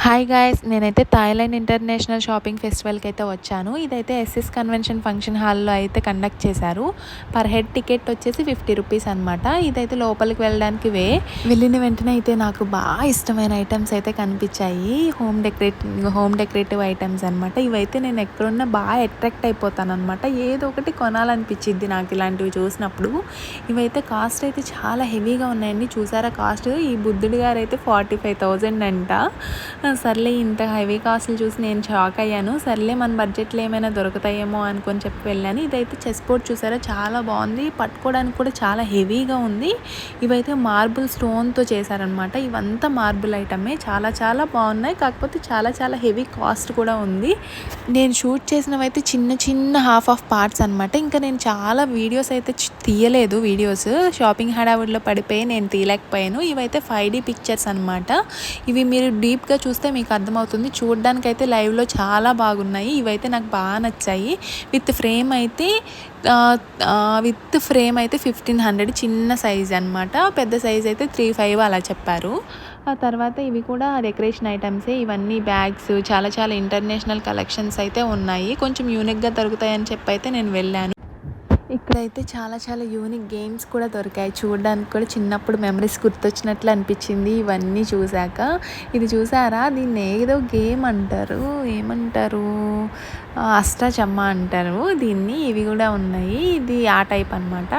Hi guys, నేనైతే Thailand international shopping ఫెస్టివల్కి అయితే వచ్చాను. ఇదైతే ఎస్ఎస్ కన్వెన్షన్ ఫంక్షన్ హాల్లో అయితే కండక్ట్ చేశారు. పర్ హెడ్ టికెట్ వచ్చేసి 50 రూపీస్ అనమాట. ఇదైతే లోపలికి వెళ్ళడానికి వెళ్ళిన వెంటనే అయితే నాకు బాగా ఇష్టమైన ఐటమ్స్ అయితే కనిపించాయి. హోమ్ డెకరేటివ్ ఐటమ్స్ అనమాట. ఇవైతే నేను ఎక్కడున్నా బాగా అట్రాక్ట్ అయిపోతాను అనమాట. ఏదో ఒకటి కొనాలనిపించింది నాకు ఇలాంటివి చూసినప్పుడు. ఇవైతే కాస్ట్ అయితే చాలా హెవీగా ఉన్నాయండి. చూసారా కాస్ట్? ఈ బుద్ధుడి గారు అయితే 45,000 అంట. సర్లే ఇంత హెవీ కాస్ట్లు చూసి నేను షాక్ అయ్యాను. సర్లే మన బడ్జెట్లో ఏమైనా దొరుకుతాయేమో అనుకొని చెప్పి వెళ్ళాను. ఇదైతే చెస్ బోర్డ్ చూసారా, చాలా బాగుంది. పట్టుకోవడానికి కూడా చాలా హెవీగా ఉంది. ఇవైతే మార్బుల్ స్టోన్తో చేశారనమాట. ఇవంతా మార్బుల్ ఐటమే. చాలా చాలా బాగున్నాయి. కాకపోతే చాలా చాలా హెవీ కాస్ట్ కూడా ఉంది. నేను షూట్ చేసినవైతే చిన్న చిన్న హాఫ్ ఆఫ్ పార్ట్స్ అనమాట. ఇంకా నేను చాలా వీడియోస్ అయితే తీయలేదు. షాపింగ్ హడావుడిలో పడిపోయి నేను తీయలేకపోయాను. ఇవైతే 5D పిక్చర్స్ అనమాట. ఇవి మీరు డీప్గా చూస్తే మీకు అర్థమవుతుంది. చూడడానికి అయితే లైవ్లో చాలా బాగున్నాయి. ఇవైతే నాకు బాగా నచ్చాయి. విత్ ఫ్రేమ్ అయితే 1500 చిన్న సైజ్ అనమాట. పెద్ద సైజ్ అయితే 3,500 అలా చెప్పారు. ఆ తర్వాత ఇవి కూడా డెకరేషన్ ఐటమ్సే. ఇవన్నీ బ్యాగ్స్, చాలా చాలా ఇంటర్నేషనల్ కలెక్షన్స్ అయితే ఉన్నాయి. కొంచెం యూనిక్గా దొరుకుతాయని చెప్పి అయితే నేను వెళ్ళాను. ఇక్కడైతే చాలా చాలా యూనిక్ గేమ్స్ కూడా దొరికాయి. చూడడానికి కూడా చిన్నప్పుడు మెమరీస్ గుర్తొచ్చినట్లు అనిపించింది ఇవన్నీ చూశాక. ఇది చూసారా, దీన్ని ఏదో గేమ్ అంటారు, ఏమంటారు, అష్టాచమ్మా అంటారు దీన్ని. ఇవి కూడా ఉన్నాయి. ఇది ఆ టైప్ అనమాట.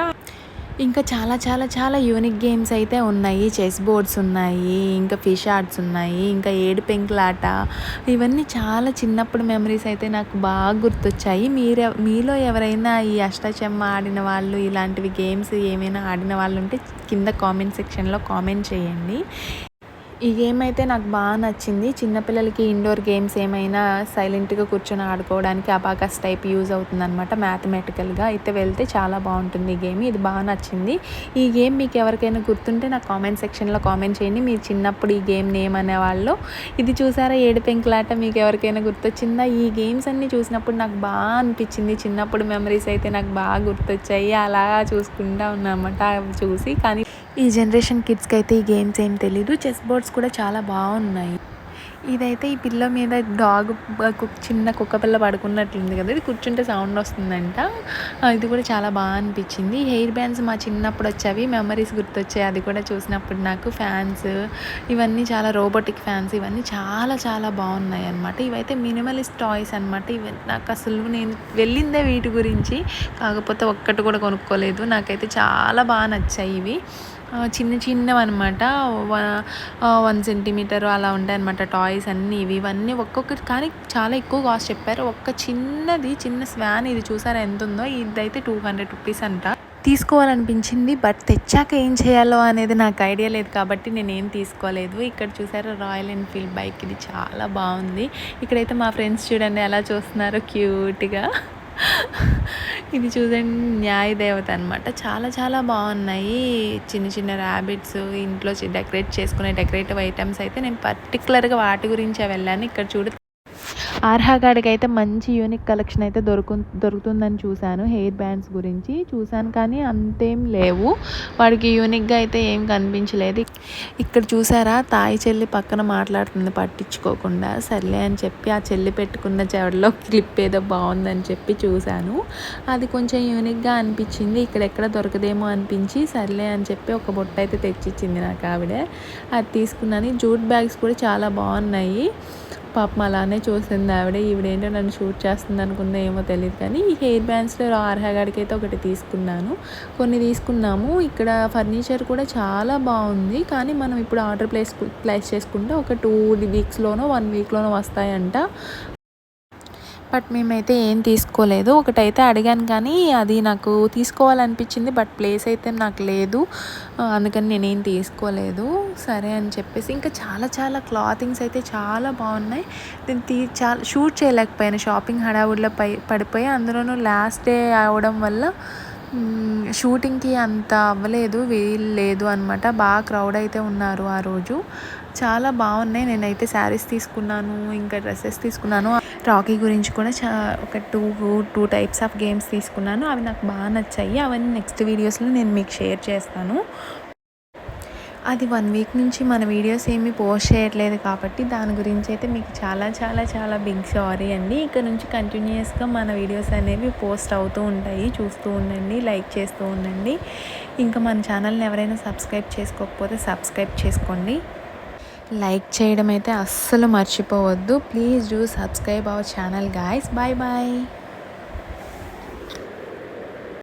ఇంకా చాలా చాలా చాలా యూనిక్ గేమ్స్ అయితే ఉన్నాయి. చెస్ బోర్డ్స్ ఉన్నాయి, ఇంకా ఫిష్ ఆర్ట్స్ ఉన్నాయి, ఇంకా ఏడు పెంకులాట. ఇవన్నీ చాలా చిన్నప్పుడు మెమరీస్ అయితే నాకు బాగా గుర్తొచ్చాయి. మీలో ఎవరైనా ఈ అష్టాచెమ్మ ఆడిన వాళ్ళు, ఇలాంటివి గేమ్స్ ఏమైనా ఆడిన వాళ్ళు ఉంటే కింద కామెంట్ సెక్షన్లో కామెంట్ చేయండి. ఈ గేమ్ అయితే నాకు బాగా నచ్చింది. చిన్నపిల్లలకి ఇండోర్ గేమ్స్ ఏమైనా సైలెంట్గా కూర్చొని ఆడుకోవడానికి అబాకస్ టైప్ యూజ్ అవుతుంది అనమాట. మ్యాథమెటికల్గా అయితే వెళ్తే చాలా బాగుంటుంది ఈ గేమ్. ఇది బాగా నచ్చింది. ఈ గేమ్ మీకు ఎవరికైనా గుర్తుంటే నాకు కామెంట్ సెక్షన్లో కామెంట్ చేయండి. మీరు చిన్నప్పుడు ఈ గేమ్ నేమ్ అనేవాళ్ళు. ఇది చూసారా, ఏడు పెంకులాట, మీకు ఎవరికైనా గుర్తొచ్చిందా? ఈ గేమ్స్ అన్నీ చూసినప్పుడు నాకు బాగా అనిపించింది. చిన్నప్పుడు మెమరీస్ అయితే నాకు బాగా గుర్తొచ్చాయి. అలా చూసుకుంటా ఉన్నమాట చూసి. కానీ ఈ జనరేషన్ కిడ్స్కి అయితే ఈ గేమ్స్ ఏం తెలీదు. చెస్ బోర్డ్స్ కూడా చాలా బాగున్నాయి. ఇదైతే ఈ పిల్ల మీద చిన్న కుక్క పిల్ల పడుకున్నట్లుంది కదా, ఇది కూర్చుంటే సౌండ్ వస్తుందంట. ఇది కూడా చాలా బాగా అనిపించింది. హెయిర్ బ్యాండ్స్ మా చిన్నప్పుడు వచ్చేవి, మెమరీస్ గుర్తొచ్చాయి అది కూడా చూసినప్పుడు నాకు. ఫ్యాన్స్ ఇవన్నీ చాలా రోబోటిక్ ఫ్యాన్స్, ఇవన్నీ చాలా చాలా బాగున్నాయి అనమాట. ఇవైతే మినిమలిస్ట్ టాయ్స్ అనమాట. ఇవి నాకు అసలు నేను వెళ్ళిందే వీటి గురించి, కాకపోతే ఒక్కటి కూడా కొనుక్కోలేదు. నాకైతే చాలా బాగా నచ్చాయి ఇవి. చిన్న చిన్నవి అనమాట. 1 సెంటీమీటర్ అలా ఉంటాయి అనమాట టాయ్స్ అన్నీ. ఇవన్నీ ఒక్కొక్కటి కానీ చాలా ఎక్కువ కాస్ట్ చెప్పారు. చిన్న స్వాన్ ఇది చూసారా ఎంత ఉందో. ఇదైతే 200 రూపీస్ అంట. తీసుకోవాలనిపించింది, బట్ తెచ్చాక ఏం చేయాలో అనేది నాకు ఐడియా లేదు కాబట్టి నేనేం తీసుకోలేదు. ఇక్కడ చూసారా, రాయల్ ఎన్ఫీల్డ్ బైక్, ఇది చాలా బాగుంది. ఇక్కడైతే మా ఫ్రెండ్స్ చూడండి ఎలా చూస్తున్నారో క్యూట్గా. ఇది చూడండి, న్యాయ దేవత అనమాట. చాలా చాలా బాగున్నాయి. చిన్న చిన్న ర్యాబిట్స్, ఇంట్లో డెకరేట్ చేసుకునే డెకరేటివ్ ఐటమ్స్ అయితే నేను పర్టికులర్గా వాటి గురించే వెళ్ళాను. ఇక్కడ ఆర్హాగాడికి అయితే మంచి యూనిక్ కలెక్షన్ అయితే దొరుకుతుందని చూశాను. హెయిర్ బ్యాండ్స్ గురించి చూశాను కానీ అంతేం లేవు. వాడికి యూనిక్గా అయితే ఏం కనిపించలేదు. ఇక్కడ చూసారా, తాయి చెల్లి పక్కన మాట్లాడుతుంది పట్టించుకోకుండా. సర్లే అని చెప్పి ఆ చెల్లి పెట్టుకున్న చెవుల్లో క్లిప్ ఏదో బాగుందని చెప్పి చూశాను. అది కొంచెం యూనిక్గా అనిపించింది. ఇక్కడెక్కడ దొరకదేమో అనిపించి సర్లే అని చెప్పి ఒక బొట్ట అయితే తెచ్చిచ్చింది నాకు ఆవిడ. అది తీసుకున్నాను. జూట్ బ్యాగ్స్ కూడా చాలా బాగున్నాయి. పాపం అలానే చూసింది ఆవిడ. ఈవిడేంటో నన్ను షూట్ చేస్తుంది అనుకుందో ఏమో తెలియదు కానీ ఈ హెయిర్ బ్యాండ్స్లో ఆర్హాగాడికి అయితే ఒకటి తీసుకున్నాను. కొన్ని తీసుకున్నాము. ఇక్కడ ఫర్నిచర్ కూడా చాలా బాగుంది. కానీ మనం ఇప్పుడు ఆర్డర్ ప్లేస్ చేసుకుంటే ఒక 2 వీక్స్లోనో 1 వీక్లోనో వస్తాయంట. బట్ మేమైతే ఏం తీసుకోలేదు. ఒకటైతే అడిగాను కానీ అది నాకు తీసుకోవాలనిపించింది, బట్ ప్లేస్ అయితే నాకు లేదు, అందుకని నేనేం తీసుకోలేదు. సరే అని చెప్పేసి ఇంకా చాలా చాలా క్లాతింగ్స్ అయితే చాలా బాగున్నాయి. నేను చాలా షూట్ చేయలేకపోయాను, షాపింగ్ హడావుడిలో పడిపోయి. అందులోనూ లాస్ట్ డే అవడం వల్ల షూటింగ్కి అంత అవ్వలేదు, వీలు లేదు అనమాట. బాగా క్రౌడ్ అయితే ఉన్నారు ఆ రోజు. చాలా బాగున్నాయి. నేనైతే శారీస్ తీసుకున్నాను, ఇంకా డ్రెస్సెస్ తీసుకున్నాను. రాకీ గురించి కూడా ఒక టూ టైప్స్ ఆఫ్ గేమ్స్ తీసుకున్నాను. అవి నాకు బాగా నచ్చాయి. అవన్నీ నెక్స్ట్ వీడియోస్లో నేను మీకు షేర్ చేస్తాను. అది 1 వీక్ నుంచి మన వీడియోస్ ఏమీ పోస్ట్ చేయట్లేదు కాబట్టి దాని గురించి అయితే మీకు చాలా చాలా చాలా బిగ్ సారీ అండి. ఇక్కడ నుంచి కంటిన్యూయస్గా మన వీడియోస్ అనేవి పోస్ట్ అవుతూ ఉంటాయి, చూస్తూ ఉండండి, లైక్ చేస్తూ ఉండండి. ఇంకా మన ఛానల్ని ఎవరైనా సబ్స్క్రైబ్ చేసుకోకపోతే సబ్స్క్రైబ్ చేసుకోండి. లైక్ చేయడం అయితే అస్సలు మర్చిపోవద్దు. Please do subscribe our channel guys. Bye bye.